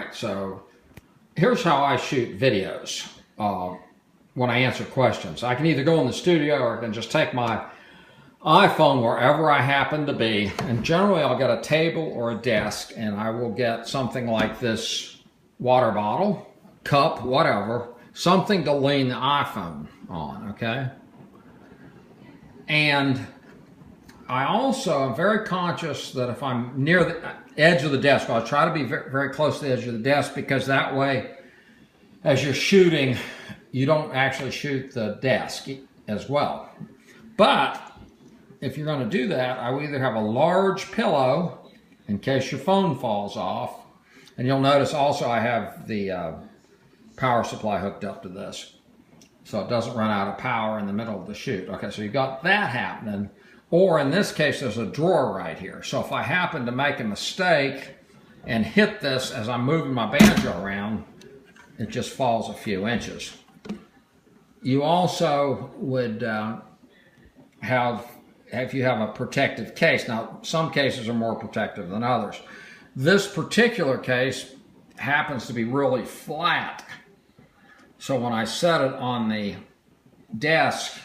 right, so here's how I shoot videos when I answer questions. I can either go in the studio or I can just take my iPhone wherever I happen to be, and generally I'll get a table or a desk, and I will get something like this water bottle, cup, whatever, something to lean the iPhone on, okay? And I also am very conscious that if I'm near the edge of the desk, I'll try to be very, very close to the edge of the desk, because that way, as you're shooting, you don't actually shoot the desk as well. But if you're going to do that, I will either have a large pillow in case your phone falls off, and you'll notice also I have the power supply hooked up to this, so it doesn't run out of power in the middle of the shoot. Okay, so you've got that happening. Or in this case, there's a drawer right here. So if I happen to make a mistake and hit this as I'm moving my banjo around, it just falls a few inches. You also would if you have a protective case. Now, some cases are more protective than others. This particular case happens to be really flat. So when I set it on the desk,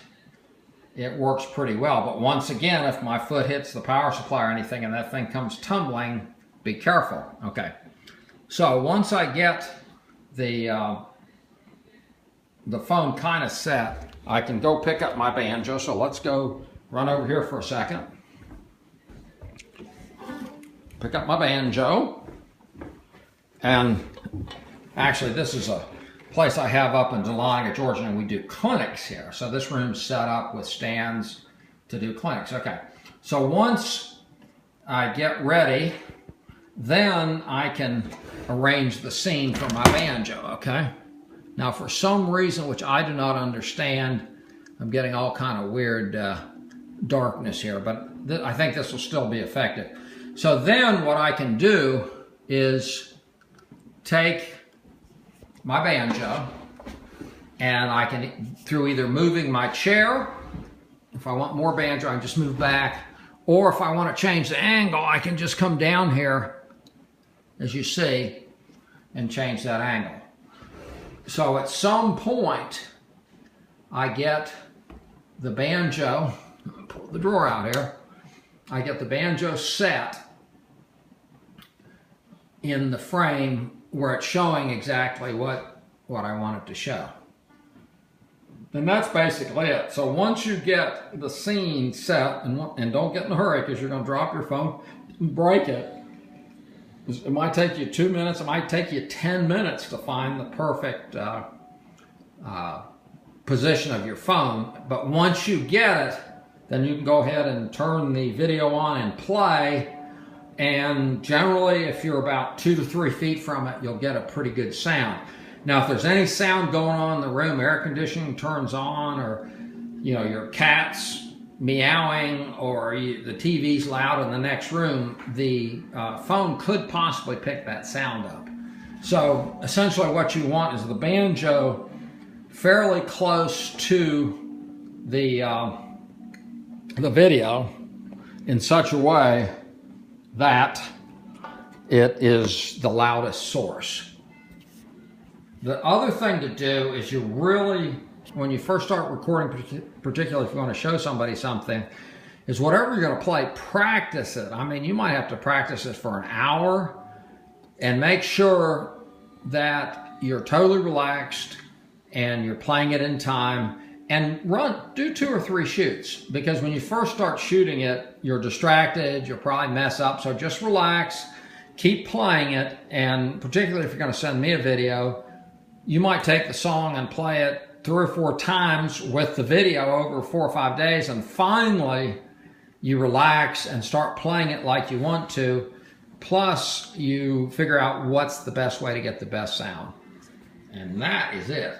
it works pretty well. But once again, if my foot hits the power supply or anything and that thing comes tumbling, be careful. Okay. So once I get the phone kind of set, I can go pick up my banjo. So let's go run over here for a second. Pick up my banjo. And actually, this is a place I have up in Dahlonega, Georgia, and we do clinics here. So this room's set up with stands to do clinics. Okay, so once I get ready, then I can arrange the scene for my banjo, okay? Now, for some reason, which I do not understand, I'm getting all kind of weird darkness here, but I think this will still be effective. So then what I can do is take my banjo, and I can, through either moving my chair, if I want more banjo, I can just move back, or if I want to change the angle, I can just come down here, as you see, and change that angle. So at some point, I get the banjo, pull the drawer out here, I get the banjo set in the frame where it's showing exactly what I want it to show. And that's basically it. So once you get the scene set, and don't get in a hurry because you're going to drop your phone and break it. It might take you 2 minutes, it might take you 10 minutes to find the perfect position of your phone. But once you get it, then you can go ahead and turn the video on and play. And generally, if you're about 2 to 3 feet from it, you'll get a pretty good sound. Now, if there's any sound going on in the room, air conditioning turns on, or your cat's meowing, or the TV's loud in the next room, the phone could possibly pick that sound up. So essentially what you want is the banjo fairly close to the video in such a way that it is the loudest source. The other thing to do is, you really, when you first start recording, particularly if you want to show somebody something, is whatever you're going to play, practice it. I mean, you might have to practice it for an hour, and make sure that you're totally relaxed and you're playing it in time. And do 2 or 3 shoots, because when you first start shooting it, you're distracted, you'll probably mess up. So just relax, keep playing it, and particularly if you're going to send me a video, you might take the song and play it 3 or 4 times with the video over 4 or 5 days, and finally you relax and start playing it like you want to. Plus, you figure out what's the best way to get the best sound. And that is it.